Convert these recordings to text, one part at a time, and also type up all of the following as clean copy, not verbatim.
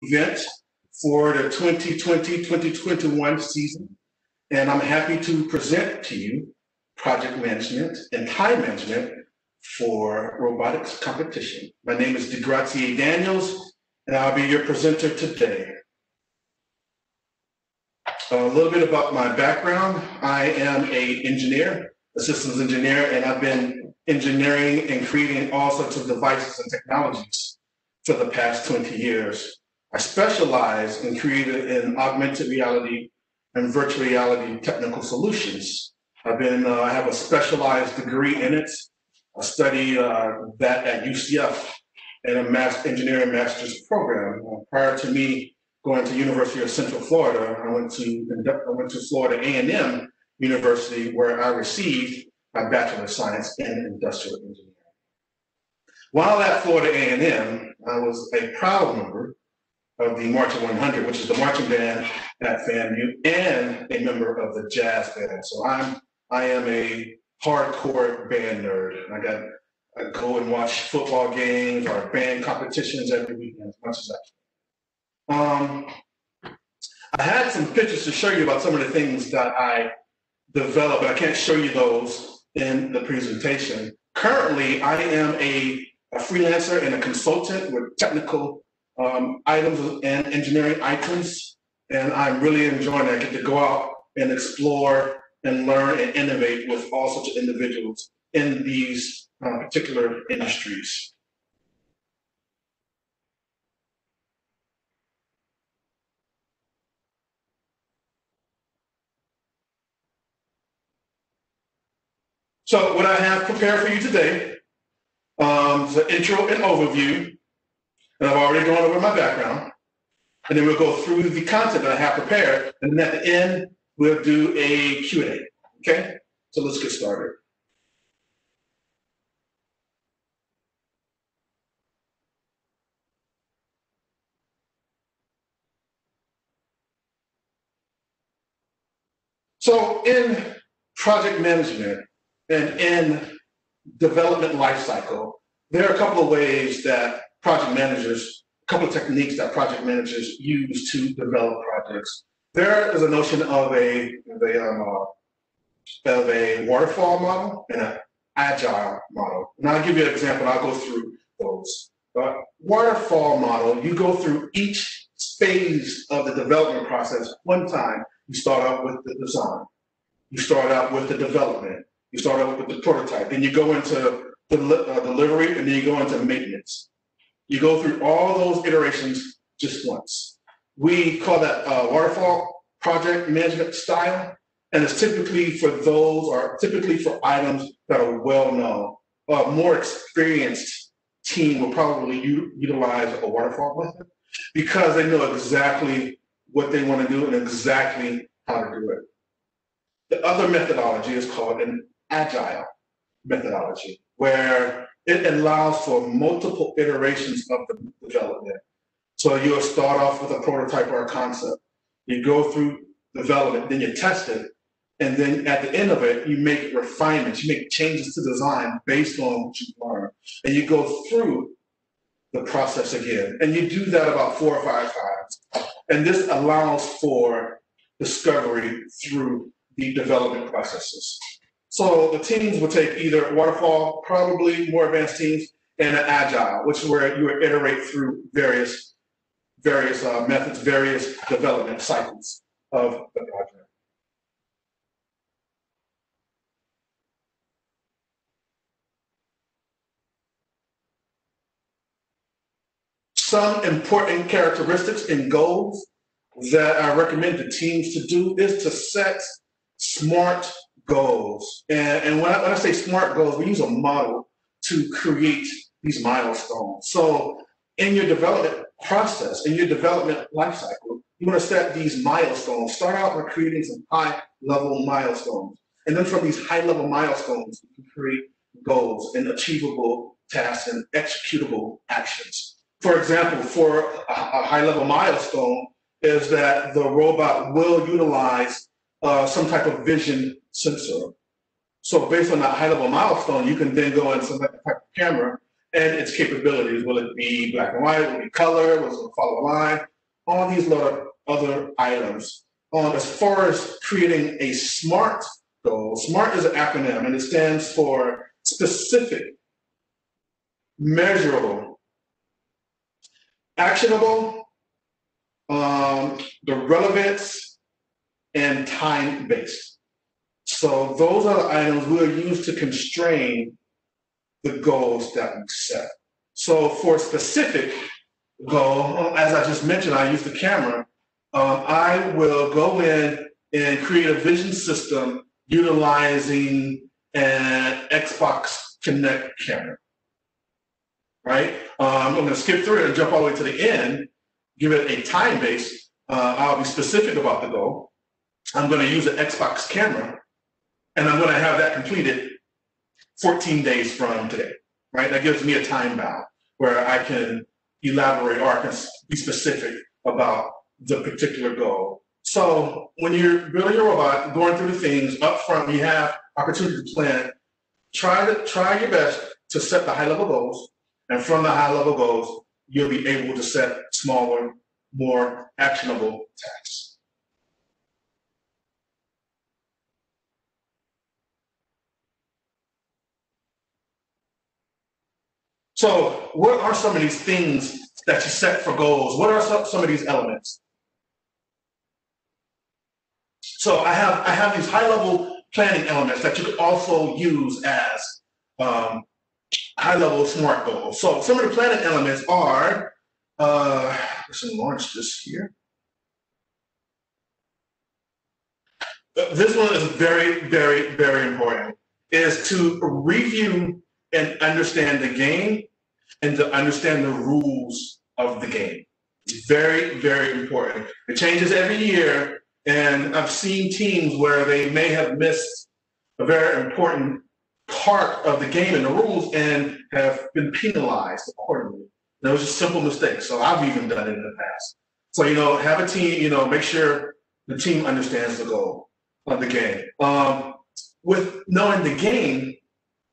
event for the 2020-2021 season, and I'm happy to present to you project management and time management for robotics competition. My name is DeGrazier Daniels, and I'll be your presenter today. A little bit about my background. I am an engineer, a systems engineer, and I've been engineering and creating all sorts of devices and technologies for the past 20 years. I specialize in creating augmented reality and virtual reality technical solutions. I have a specialized degree in it. I studied that at UCF in a engineering master's program. Prior to me going to University of Central Florida, I went to Florida A&M University, where I received my Bachelor of Science in Industrial Engineering. While at Florida A&M, I was a proud member of the Marching 100, which is the marching band at FAMU, and a member of the jazz band. So I am a hardcore band nerd. I go and watch football games or band competitions every weekend as much as I can. I had some pictures to show you about some of the things that I developed, but I can't show you those in the presentation. Currently, I am a freelancer and a consultant with technical items and engineering items, and I'm really enjoying it. I get to go out and explore and learn and innovate with all sorts of individuals in these particular industries. So what I have prepared for you today is an intro and overview, and I've already gone over my background, and then we'll go through the content that I have prepared, and then at the end, we'll do a Q&A, okay? So let's get started. So in project management and in development lifecycle, there are a couple of ways that project managers, a couple of techniques that project managers use to develop projects. There is a notion of a waterfall model and an agile model. And I'll give you an example, and I'll go through those. Waterfall model, you go through each phase of the development process one time. You start out with the design. You start out with the development. You start out with the prototype. Then you go into delivery, and then you go into maintenance. You go through all those iterations just once. We call that waterfall project management style, and it's typically for items that are well known. A more experienced team will probably utilize a waterfall method because they know exactly what they want to do and exactly how to do it. The other methodology is called an agile methodology, where it allows for multiple iterations of the development. So you'll start off with a prototype or a concept. You go through development, then you test it, and then at the end of it, you make refinements, you make changes to design based on what you've learned. And you go through the process again. And you do that about 4 or 5 times. And this allows for discovery through the development processes. So the teams will take either waterfall, probably more advanced teams, and an agile, which is where you iterate through various methods, various development cycles of the project. Some important characteristics and goals that I recommend the teams to do is to set SMART goals. And when I say SMART goals, we use a model to create these milestones. So in your development process, in your development lifecycle, you want to set these milestones. Start out by creating some high-level milestones. And then from these high-level milestones, you can create goals and achievable tasks and executable actions. For example, for a high-level milestone is that the robot will utilize some type of vision sensor. So based on that high-level milestone, you can then go and select the type of camera and its capabilities. Will it be black and white? Will it be color? Will it follow a line? All these other items. As far as creating a SMART goal, SMART is an acronym, and it stands for specific, measurable, actionable, the relevance, and time-based. So those are the items we'll use to constrain the goals that we set. So for a specific goal, as I just mentioned, I use the camera. I will go in and create a vision system utilizing an Xbox Kinect camera, right? I'm going to skip through it and jump all the way to the end, give it a time base. I'll be specific about the goal. I'm going to use an Xbox camera, and I'm going to have that completed 14 days from today, right? That gives me a time bound where I can elaborate or I can be specific about the particular goal. So when you're building your robot, going through the things up front, you have opportunity to plan. Try your best to set the high-level goals, and from the high-level goals, you'll be able to set smaller, more actionable tasks. So what are some of these things that you set for goals? What are some of these elements? So I have these high-level planning elements that you could also use as high-level SMART goals. So some of the planning elements are, let's launch this here. This one is very, very, very important, is to review and understand the game and to understand the rules of the game. It's very, very important. It changes every year, and I've seen teams where they may have missed a very important part of the game and the rules and have been penalized accordingly. And it was just simple mistakes. So I've even done it in the past. So, have a team, make sure the team understands the goal of the game. With knowing the game,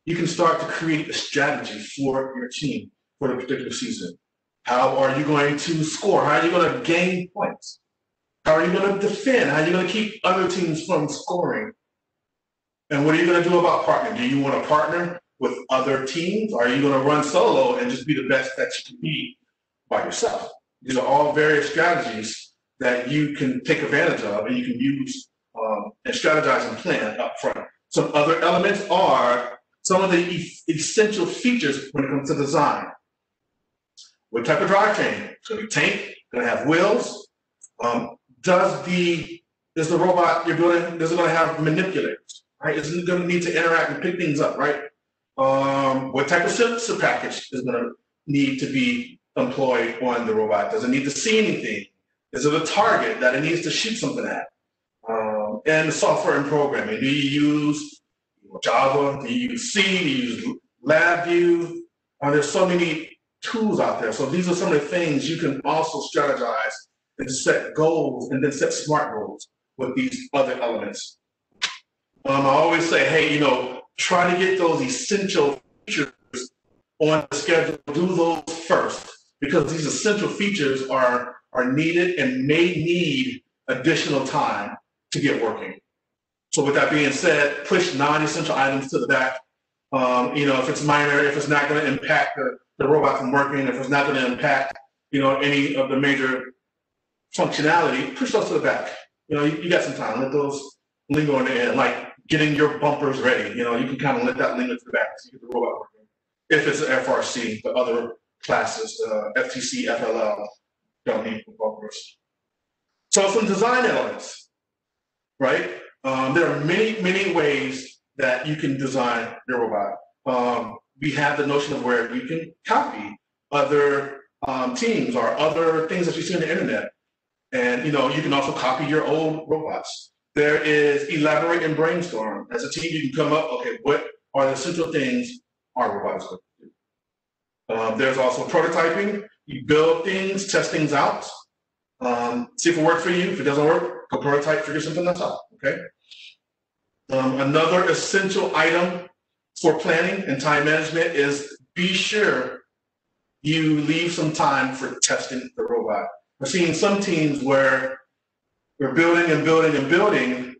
you can start to create a strategy for your team for the particular season. How are you going to score? How are you going to gain points? How are you going to defend? How are you going to keep other teams from scoring? And what are you going to do about partnering? Do you want to partner with other teams? Or are you going to run solo and just be the best that you can be by yourself? These are all various strategies that you can take advantage of and you can use and strategize and plan up front. Some other elements are some of the essential features when it comes to design. What type of drivetrain? It's going to be tank, going to have wheels. Is the robot you're building, is it going to have manipulators, right? Is it going to need to interact and pick things up, right? What type of sensor package is going to need to be employed on the robot? Does it need to see anything? Is it a target that it needs to shoot something at? And the software and programming. Do you use Java? Do you use C? Do you use LabVIEW? There's so many tools out there. So these are some of the things you can also strategize and set goals and then set SMART goals with these other elements. I always say, hey, try to get those essential features on the schedule. Do those first because these essential features are needed and may need additional time to get working. So with that being said, push non-essential items to the back. If it's minor, if it's not going to impact the robot from working, if it's not going to impact, any of the major functionality, push those to the back. You got some time. Let those linger on the end, like getting your bumpers ready. You can kind of let that linger to the back so you get the robot working. If it's an FRC, the other classes, FTC, FLL, don't need bumpers. So some design elements, right? There are many, many ways that you can design your robot. We have the notion of where you can copy other teams or other things that you see on the internet. And, you can also copy your old robots. There is elaborate and brainstorm. As a team, you can come up, okay, what are the essential things our robots going to do? There's also prototyping. You build things, test things out. See if it works for you. If it doesn't work, go prototype, figure something else out, okay? Another essential item for planning and time management is be sure you leave some time for testing the robot. We're seeing some teams where we're building and building and building,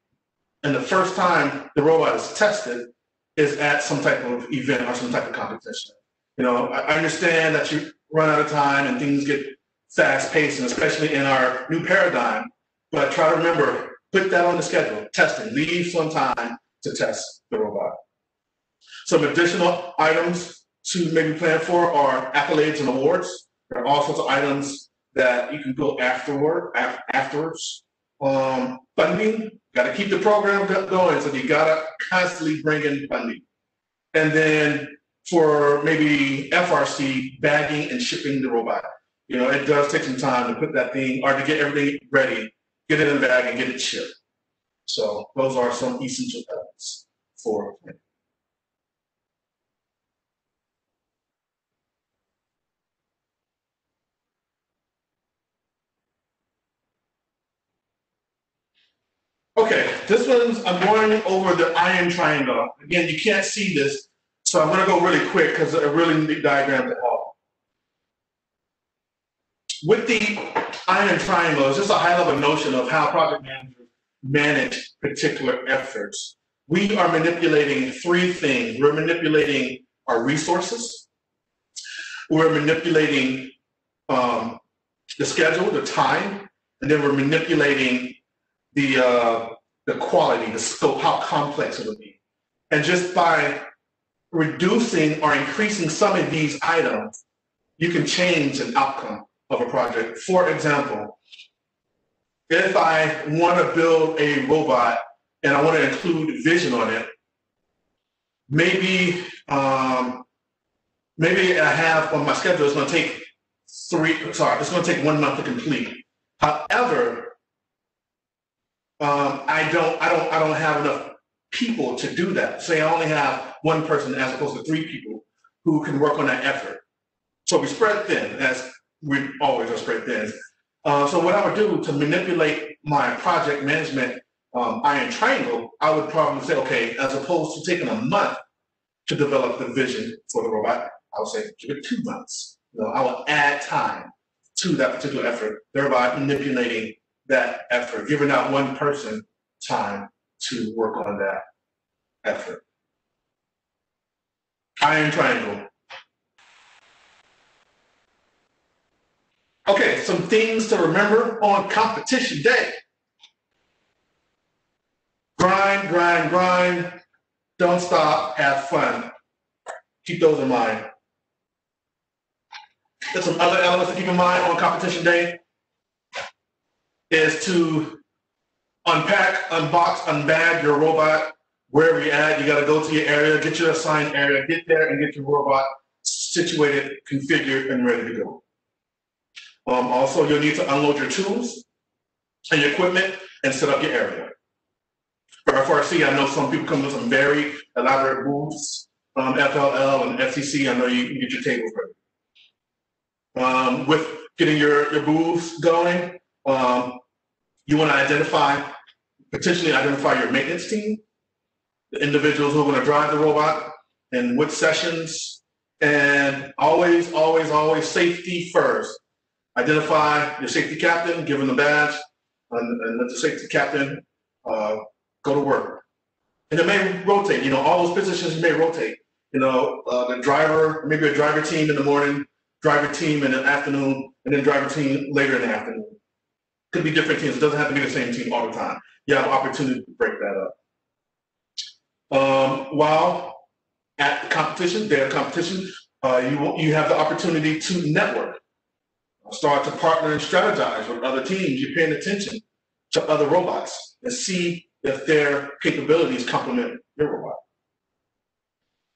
and the first time the robot is tested is at some type of event or some type of competition. You know, I understand that you run out of time and things get fast-paced, and especially in our new paradigm, but try to remember, put that on the schedule, testing, leave some time to test the robot. Some additional items to maybe plan for are accolades and awards. There are all sorts of items that you can go afterwards. Funding, got to keep the program going, so you got to constantly bring in funding. And then for maybe FRC, bagging and shipping the robot. You know, it does take some time to put that thing, or to get everything ready, get it in the bag and get it shipped. So those are some essential elements for planning. Okay, this one's, I'm going over the iron triangle. Again, you can't see this, so I'm gonna go really quick because I really need the diagram to help. With the iron triangle, it's just a high level notion of how project managers manage particular efforts. We are manipulating three things. We're manipulating our resources. We're manipulating the schedule, the time, and then we're manipulating the quality, the scope, how complex it will be. And just by reducing or increasing some of these items, you can change an outcome of a project. For example, if I want to build a robot and I want to include vision on it, maybe maybe I have on my schedule, it's going to take it's going to take 1 month to complete. However, I don't have enough people to do that. Say I only have one person as opposed to 3 people who can work on that effort. So we spread thin, as we always are spread thin. So what I would do to manipulate my project management iron triangle, I would probably say, okay, as opposed to taking a month to develop the vision for the robot, I would say give it 2 months. You know, I will add time to that particular effort, thereby manipulating that effort, giving that one person time to work on that effort. Iron triangle. Okay, some things to remember on competition day. Grind, grind, grind. Don't stop, have fun. Keep those in mind. There's some other elements to keep in mind on competition day is to unpack, unbox, unbag your robot wherever you're at. You got to go to your area, get your assigned area, get there and get your robot situated, configured, and ready to go. Also, you'll need to unload your tools and your equipment and set up your area. For FRC, I know some people come with some very elaborate booths. FLL and FTC, I know you get your tables ready. With getting your booths going, you want to potentially identify your maintenance team, the individuals who are going to drive the robot, and which sessions, and always, always, always safety first. Identify your safety captain, give him the badge, and let the safety captain go to work. And it may rotate, you know, all those positions may rotate. You know, the driver, maybe a driver team in the morning, driver team in the afternoon, and then driver team later in the afternoon. Could be different teams. It doesn't have to be the same team all the time. You have an opportunity to break that up. While at the competition, day of competition, you have the opportunity to network. Start to partner and strategize with other teams. You're paying attention to other robots and see if their capabilities complement your robot.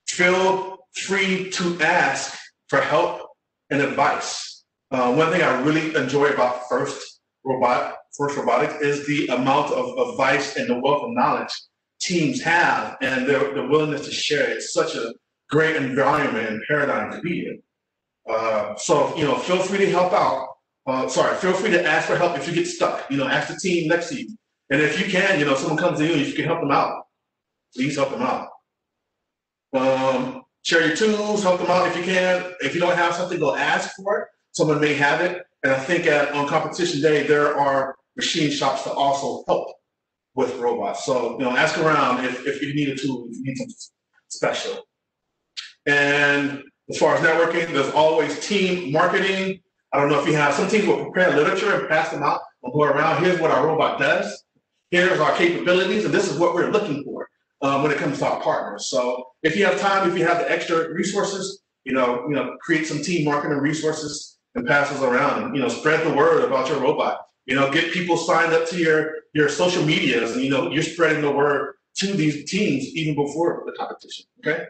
Feel free to ask for help and advice. One thing I really enjoy about First Robotics is the amount of advice and the wealth of knowledge teams have and the willingness to share it. It's such a great environment and paradigm to be in. So, you know, feel free to help out. Feel free to ask for help if you get stuck. You know, ask the team next to you. And if you can, you know, someone comes to you and if you can help them out, please help them out. Share your tools, help them out if you can. If you don't have something, go ask for it. Someone may have it. And I think on competition day, there are machine shops that also help with robots. So, ask around if you need a tool, if you need something special. And as far as networking, there's always team marketing. I don't know if you have, some teams will prepare literature and pass them out. We'll go around, here's what our robot does. Here's our capabilities, and this is what we're looking for when it comes to our partners. So if you have time, if you have the extra resources, create some team marketing resources and pass those around, and spread the word about your robot. Get people signed up to your social medias, and you're spreading the word to these teams even before the competition. Okay,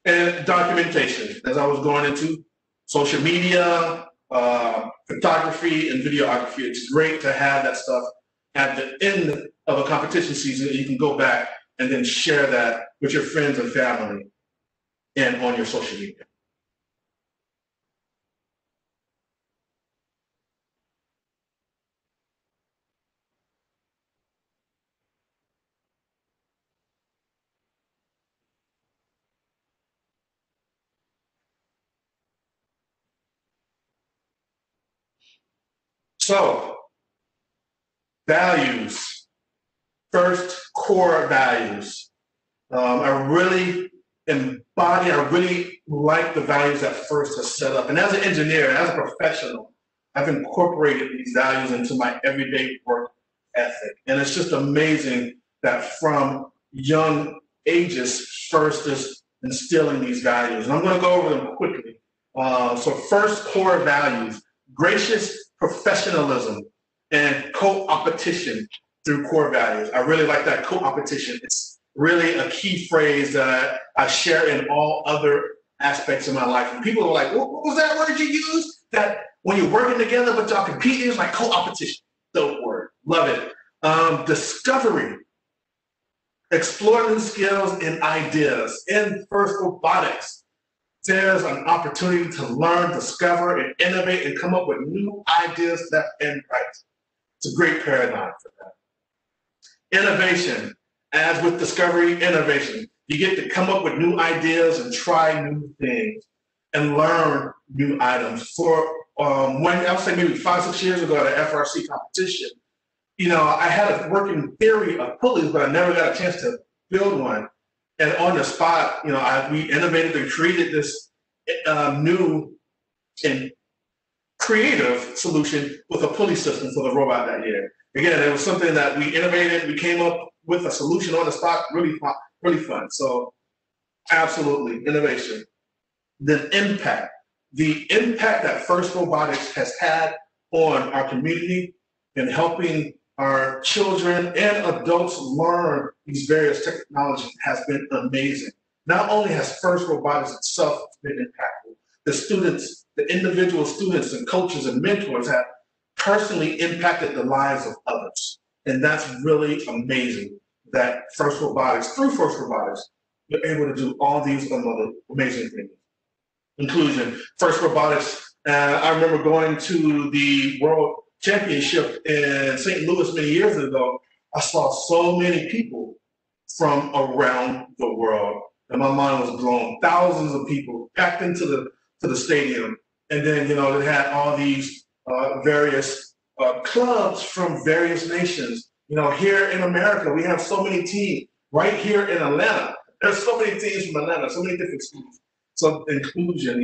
and documentation, as I was going into social media, photography, and videography. It's great to have that stuff at the end of a competition season. You can go back and then share that with your friends and family and on your social media. So, values, first core values. I really like the values that FIRST has set up. And as an engineer, as a professional, I've incorporated these values into my everyday work ethic. And it's just amazing that from young ages, FIRST is instilling these values. And I'm going to go over them quickly. So first core values, gracious professionalism and co-opetition through core values. I really like that co-opetition. It's really a key phrase that I share in all other aspects of my life. And people are like, what was that word you used? That when you're working together but y'all competing, it's like co-opetition. Dope word. Love it. Discovery. Explore new skills and ideas. In FIRST Robotics, there's an opportunity to learn, discover, and innovate and come up with new ideas that end right. It's a great paradigm for that. Innovation. As with discovery, innovation. You get to come up with new ideas and try new things and learn new items. For when I would say maybe 5, 6 years ago at an FRC competition, I had a working theory of pulleys, but I never got a chance to build one. And on the spot, we innovated and created this new and creative solution with a pulley system for the robot that year. Again, it was something that we innovated. We came up with a solution on the spot. Really fun, really fun. So, absolutely, innovation. Then impact. The impact that FIRST Robotics has had on our community in helping our children and adults learn these various technologies has been amazing. Not only has FIRST Robotics itself been impactful, the students, the individual students and coaches and mentors have personally impacted the lives of others. And that's really amazing that FIRST Robotics, through FIRST Robotics, we're able to do all these other amazing things. Inclusion, FIRST Robotics, I remember going to the World Championship in St. Louis many years ago. I saw so many people from around the world, and my mind was blown. Thousands of people packed into the stadium, and then they had all these various clubs from various nations. Here in America, we have so many teams. Right here in Atlanta, there's so many teams from Atlanta, so many different schools. So inclusion,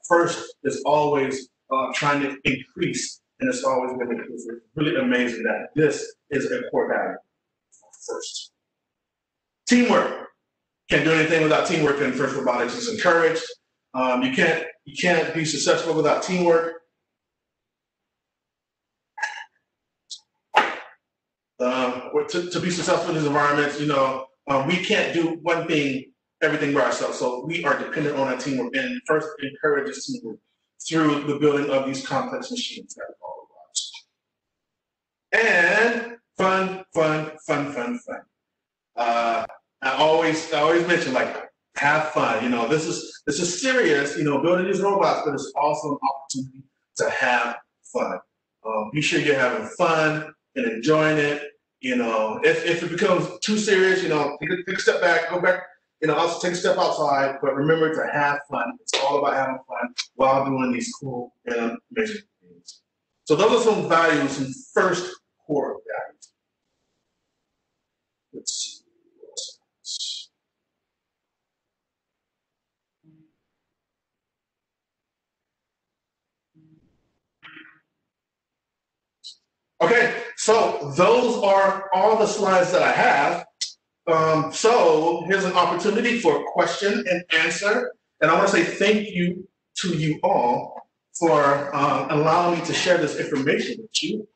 FIRST is always trying to increase, and it's always been inclusive. Really amazing that this is a core value FIRST. Teamwork. Can't do anything without teamwork, and FIRST Robotics is encouraged. You can't be successful without teamwork. To be successful in these environments, we can't do everything by ourselves. So we are dependent on our teamwork, and FIRST encourages teamwork through the building of these complex machines that are all robots. And fun. I always mention, have fun. This is serious. Building these robots, but it's also an opportunity to have fun. Be sure you're having fun and enjoying it. If it becomes too serious, take a step back, go back also take a step outside, but remember to have fun. It's all about having fun while doing these cool and amazing things. So those are some values, some first core values. Let's see. Okay, so those are all the slides that I have. So here's an opportunity for question and answer. And I want to say thank you to you all for allowing me to share this information with you.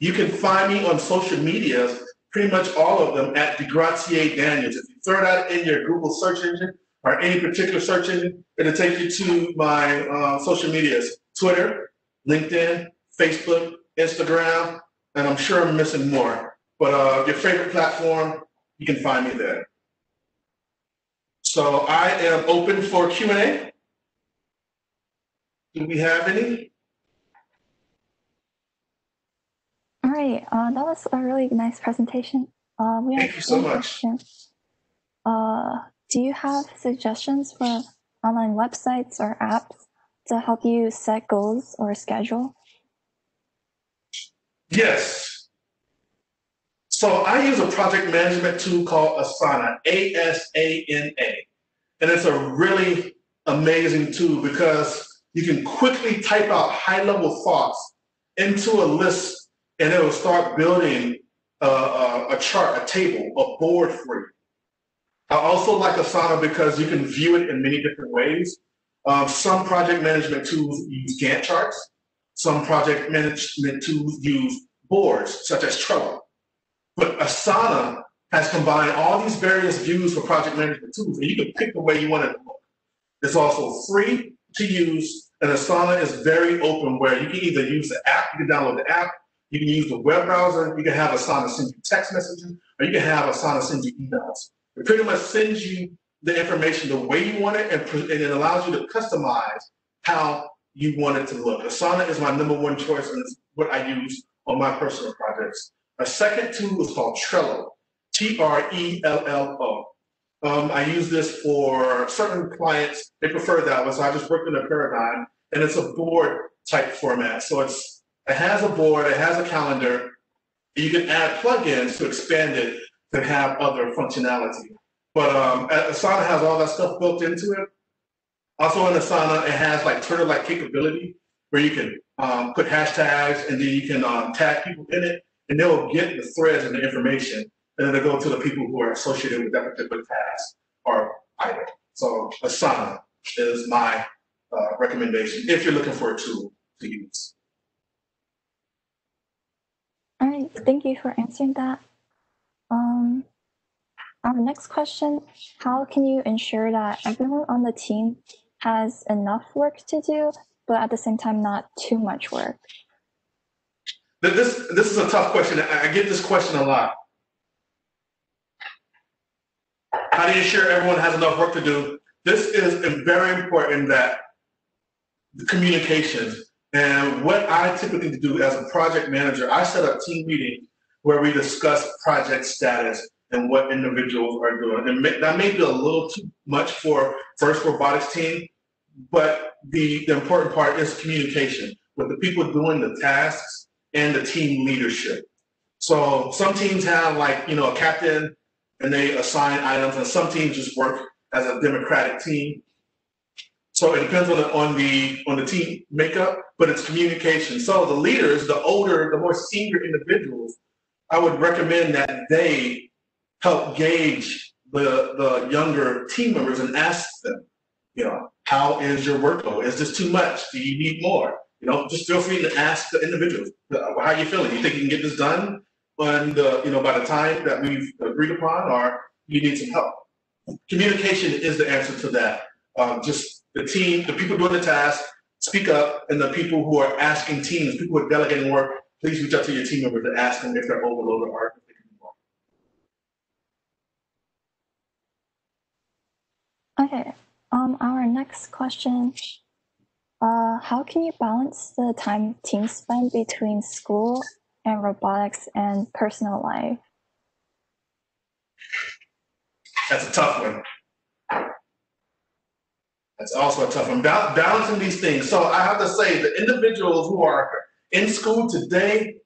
You can find me on social media, pretty much all of them, at DeGrazier Daniels. If you throw that in your Google search engine or any particular search engine, it'll take you to my social medias, Twitter, LinkedIn, Facebook, Instagram, and I'm sure I'm missing more. But your favorite platform, you can find me there. So I am open for Q&A. Do we have any? All right, that was a really nice presentation. Thank you so much. Do you have suggestions for online websites or apps to help you set goals or schedule? Yes. So I use a project management tool called Asana, A-S-A-N-A. And it's a really amazing tool because you can quickly type out high-level thoughts into a list, and it will start building a chart, a table, a board for you. I also like Asana because you can view it in many different ways. Some project management tools use Gantt charts. Some project management tools use boards, such as Trello. But Asana has combined all these various views for project management tools, and you can pick the way you want it to look. It's also free to use, and Asana is very open where you can either use the app, you can download the app, you can use the web browser, you can have Asana send you text messages, or you can have Asana send you emails. It pretty much sends you the information the way you want it, and it allows you to customize how you want it to look. Asana is my #1 choice, and it's what I use on my personal projects. A second tool is called Trello, Trello. I use this for certain clients. They prefer that one, so I just worked in a paradigm, and it's a board type format. So it has a board, it has a calendar. You can add plugins to expand it to have other functionality. But Asana has all that stuff built into it. Also in Asana, it has like Twitter-like capability where you can put hashtags, and then you can tag people in it, and they'll get the threads and the information, and then they'll go to the people who are associated with that particular task or item. So Asana is my recommendation if you're looking for a tool to use. All right, thank you for answering that. Our next question, how can you ensure that everyone on the team has enough work to do, but at the same time, not too much work? This is a tough question. I get this question a lot. How do you ensure everyone has enough work to do? This is very important, that the communications. And what I typically do as a project manager, I set up team meetings where we discuss project status and what individuals are doing. And that may be a little too much for First Robotics team, but the important part is communication with the people doing the tasks and the team leadership. So some teams have a captain and they assign items, and some teams just work as a democratic team. So it depends on the team makeup, but it's communication. So the leaders, the more senior individuals, I would recommend that they help gauge the younger team members and ask them, how is your workload? Is this too much? Do you need more? Just feel free to ask the individuals, how are you feeling? You think you can get this done by the time that we've agreed upon, or you need some help? Communication is the answer to that. Just the team, the people doing the task, speak up, and the people who are asking teams, people who are delegating work, please reach out to your team member to ask them if they're overloaded or if they can do more. Okay, our next question, how can you balance the time teams spend between school and robotics and personal life? That's a tough one. That's also a tough one. Balancing these things. So I have to say the individuals who are in school today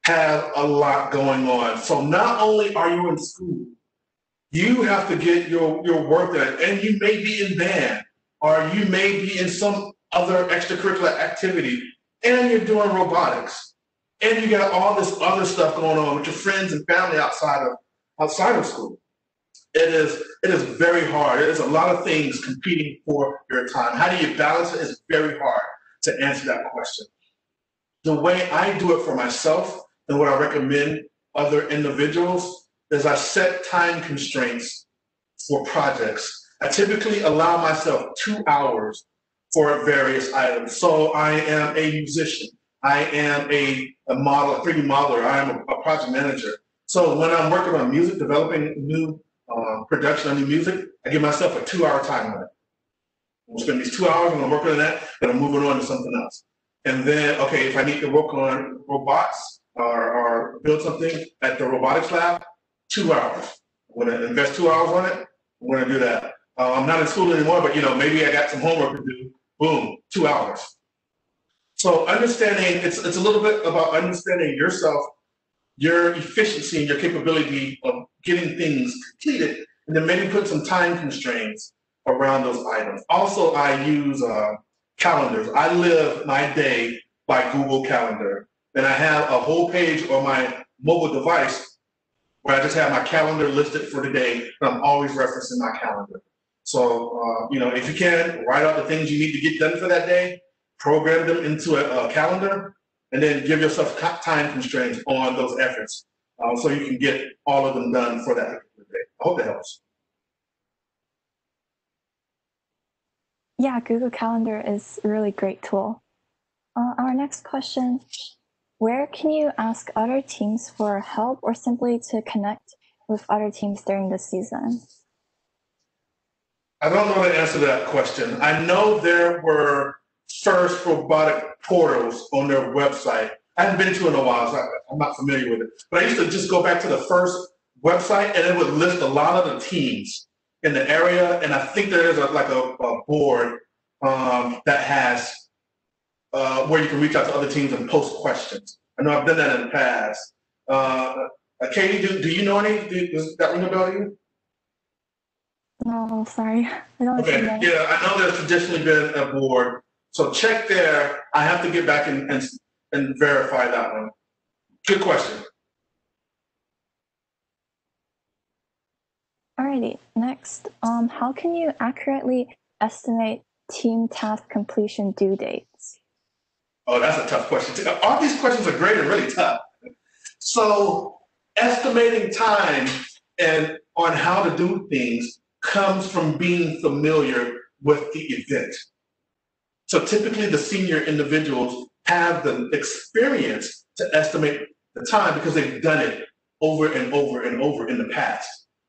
have a lot going on. So not only are you in school, you have to get your work done, and you may be in band, or you may be in some other extracurricular activity, and you're doing robotics, and you got all this other stuff going on with your friends and family outside of school. It is very hard. It is a lot of things competing for your time. How do you balance it is very hard to answer that question. The way I do it for myself and what I recommend other individuals is I set time constraints for projects. I typically allow myself 2 hours for various items. So I am a musician. I am a model, a 3D modeler. I am a project manager. So when I'm working on music, developing new production on new music, I give myself a 2 hour time limit. We'll spend these 2 hours, I'm gonna work on that, then I'm moving on to something else. And then, okay, if I need to work on robots or build something at the robotics lab, 2 hours. I'm gonna invest 2 hours on it, I'm gonna do that. I'm not in school anymore, but maybe I got some homework to do, boom, 2 hours. So understanding, it's a little bit about understanding yourself, your efficiency and your capability of getting things completed, and then maybe put some time constraints around those items. Also, I use calendars. I live my day by Google Calendar. And I have a whole page on my mobile device where I just have my calendar listed for the day, and I'm always referencing my calendar. So, if you can, write out the things you need to get done for that day, program them into a calendar, and then give yourself time constraints on those efforts so you can get all of them done for that particular day. I hope that helps. Yeah, Google Calendar is a really great tool. Our next question, where can you ask other teams for help or simply to connect with other teams during the season? I don't know the answer to that question. I know there were first robotic portals on their website. I haven't been to it in a while, so I'm not familiar with it. But I used to just go back to the first website, and it would list a lot of the teams in the area. And I think there is a board that has where you can reach out to other teams and post questions. I know I've done that in the past. Katie, do you know any? Does that ring a bell to you? No, sorry. I don't Okay, yeah, I know there's traditionally been a board. So check there. I have to get back and verify that one. Good question. Alrighty, next, how can you accurately estimate team task completion due dates? Oh, that's a tough question. All these questions are great and really tough. So estimating time and on how to do things comes from being familiar with the event. So typically the senior individuals have the experience to estimate the time because they've done it over and over and over in the past.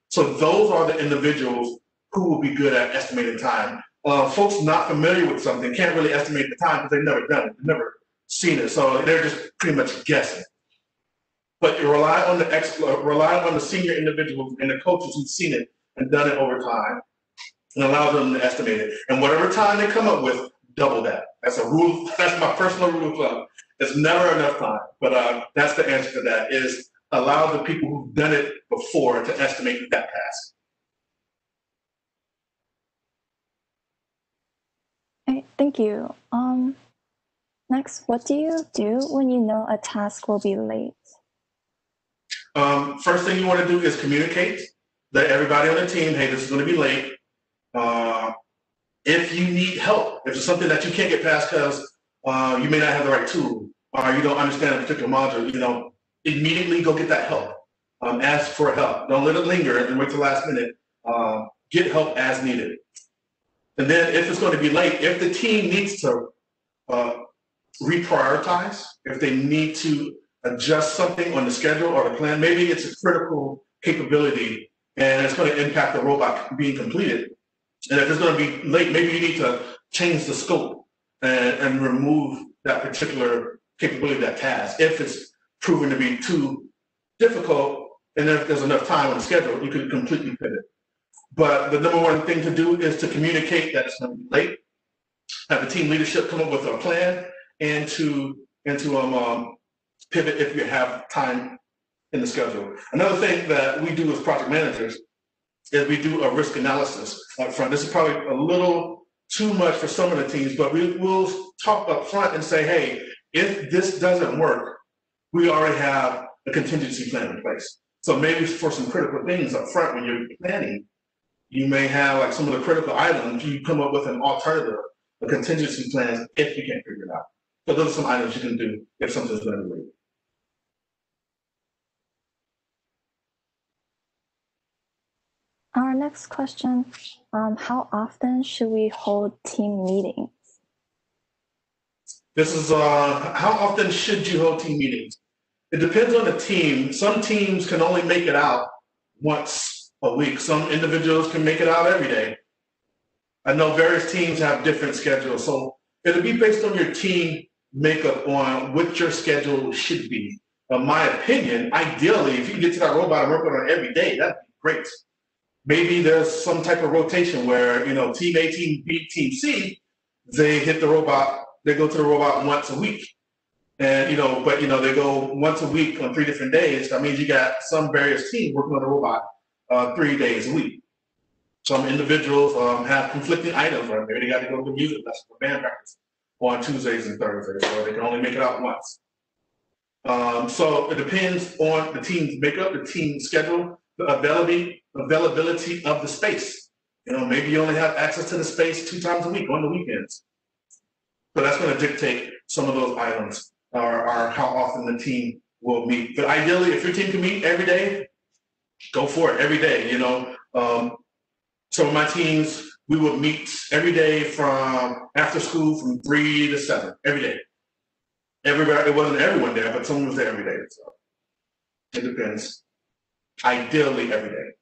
So those are the individuals who will be good at estimating time. Folks not familiar with something can't really estimate the time because they've never done it, they've never seen it. So they're just pretty much guessing. But you rely on the senior individuals and the coaches who've seen it and done it over time and allow them to estimate it. And whatever time they come up with, double that. That's a rule. That's my personal rule of thumb. It's never enough time, but that's the answer to that, is allow the people who've done it before to estimate that task. Okay, thank you. Next, what do you do when you know a task will be late? First thing you want to do is communicate. Let everybody on the team, hey, this is going to be late. If you need help, if it's something that you can't get past because you may not have the right tool or you don't understand a particular module, immediately go get that help. Ask for help. Don't let it linger and wait till the last minute. Get help as needed. And then if it's going to be late, if the team needs to reprioritize, if they need to adjust something on the schedule or the plan, maybe it's a critical capability and it's going to impact the robot being completed. And if it's going to be late, maybe you need to change the scope and remove that particular capability, that task. If it's proven to be too difficult, and if there's enough time on the schedule, you can completely pivot. But the number one thing to do is to communicate that it's going to be late, have the team leadership come up with a plan, and to pivot if you have time in the schedule. Another thing that we do as project managers is we do a risk analysis up front. This is probably a little too much for some of the teams, but we'll talk up front and say, hey, if this doesn't work, we already have a contingency plan in place. So maybe for some critical things up front when you're planning, you may have like some of the critical items, you come up with an alternative, a contingency plan if you can't figure it out. So those are some items you can do if something's going to be late. Our next question, how often should we hold team meetings? This is how often should you hold team meetings? It depends on the team. Some teams can only make it out once a week. Some individuals can make it out every day. I know various teams have different schedules, so it'll be based on your team makeup on what your schedule should be. In my opinion, ideally, if you can get to that robot and work on it every day, that'd be great. Maybe there's some type of rotation where, team A, team B, team C, they hit the robot, they go to the robot once a week. And, they go once a week on 3 different days. That means you got some various teams working on the robot 3 days a week. Some individuals have conflicting items, right? Maybe they got to go to the music lesson or band practice on Tuesdays and Thursdays, so they can only make it out once. So it depends on the team's makeup, the team schedule, the availability of the space. Maybe you only have access to the space 2 times a week on the weekends. So that's going to dictate some of those items or how often the team will meet. But ideally, if your team can meet every day, go for it every day. So my teams, we would meet every day from after school from 3 to 7 every day. Everybody, it wasn't everyone there, but someone was there every day. So it depends. Ideally, every day.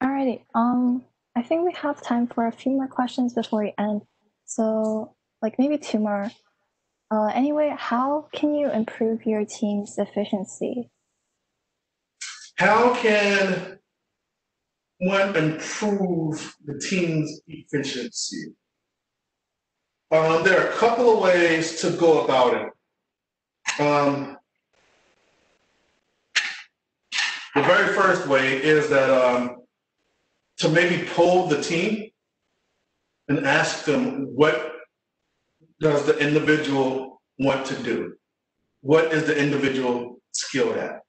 Alrighty. I think we have time for a few more questions before we end. So, maybe 2 more. Anyway, how can you improve your team's efficiency? How can one improve the team's efficiency? There are a couple of ways to go about it. The very first way is that to maybe poll the team and ask them, what does the individual want to do? What is the individual skilled at?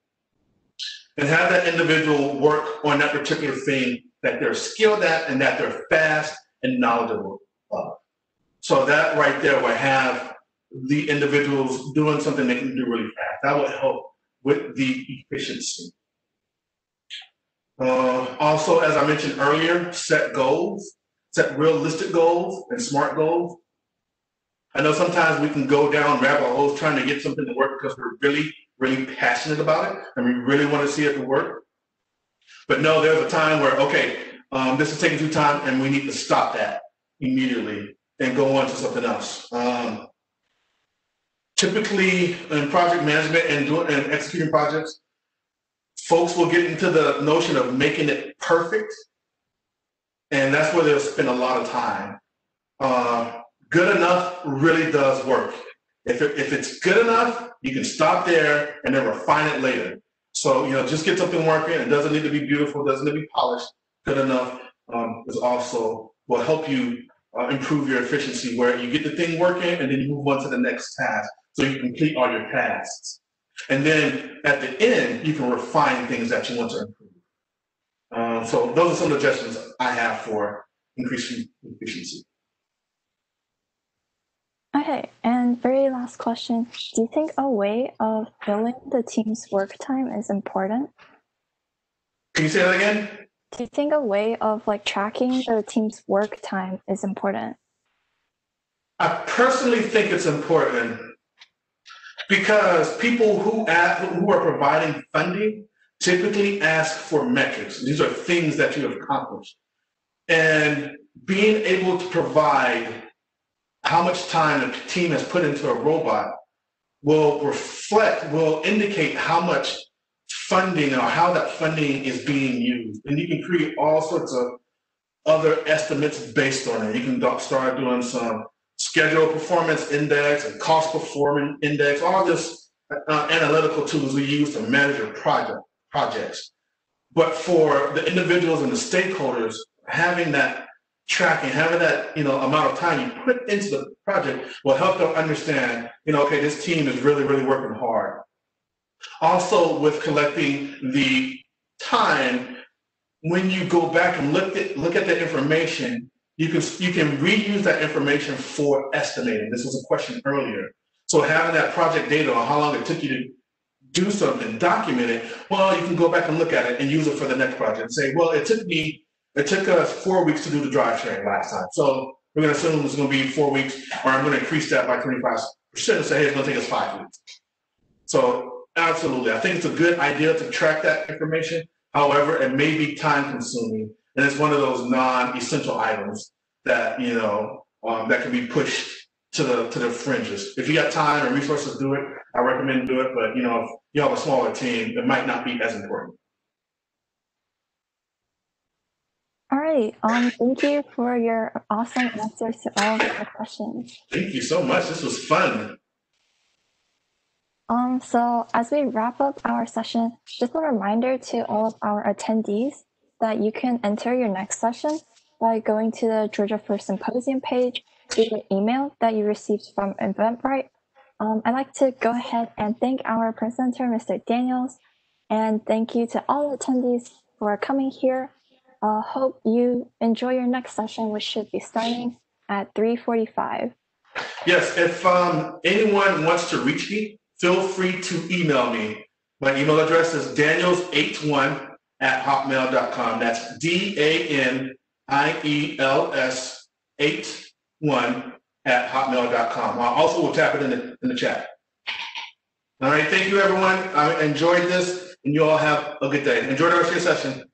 And have that individual work on that particular thing that they're skilled at and that they're fast and knowledgeable of. So that right there will have the individuals doing something they can do really fast. That will help with the efficiency. Also, as I mentioned earlier, set goals, set realistic goals and SMART goals. I know sometimes we can go down rabbit holes trying to get something to work because we're really, really passionate about it and we really want to see it to work. But no, there's a time where, okay, this is taking too time and we need to stop that immediately and go on to something else. Typically in project management and executing projects, folks will get into the notion of making it perfect, and that's where they'll spend a lot of time. Good enough really does work. If it's good enough, you can stop there and then refine it later. So, just get something working. It doesn't need to be beautiful, doesn't need to be polished. Good enough is also will help you improve your efficiency, where you get the thing working and then you move on to the next task so you complete all your tasks. And then at the end, you can refine things that you want to improve. So those are some suggestions I have for increasing efficiency. Okay, and very last question. Do you think a way of billing the team's work time is important? Can you say that again? Do you think a way of tracking the team's work time is important? I personally think it's important because people who are providing funding typically ask for metrics. These are things that you have accomplished. And being able to provide how much time the team has put into a robot will indicate how much funding or how that funding is being used. And you can create all sorts of other estimates based on it. You can start doing some schedule performance index and cost performance index, all this analytical tools we use to measure projects. But for the individuals and the stakeholders, having that tracking, having that amount of time you put into the project will help them understand, okay, this team is really, really working hard. Also, with collecting the time, when you go back and look at the information, you can reuse that information for estimating. This was a question earlier. So having that project data on how long it took you to do something, document it, well, you can go back and look at it and use it for the next project and say, well, it took us 4 weeks to do the drivetrain last time. So we're going to assume it's going to be 4 weeks, or I'm going to increase that by 25% and say, hey, it's going to take us 5 weeks. So absolutely, I think it's a good idea to track that information. However, it may be time consuming, and it's one of those non-essential items that, that can be pushed to the fringes. If you got time and resources to do it, I recommend do it. But, if you have a smaller team, it might not be as important. All right. Thank you for your awesome answers to all of our questions. Thank you so much. This was fun. So as we wrap up our session, just a reminder to all of our attendees that you can enter your next session by going to the Georgia First Symposium page through the email that you received from Eventbrite. I'd like to go ahead and thank our presenter, Mr. Daniels, and thank you to all attendees for coming here. Hope you enjoy your next session, which should be starting at 3:45. Yes, if anyone wants to reach me, feel free to email me. My email address is daniels81@hotmail.com. That's DANIELS81@hotmail.com. I also will tap it in the chat. All right, thank you, everyone. I enjoyed this, and you all have a good day. Enjoy the rest of your session.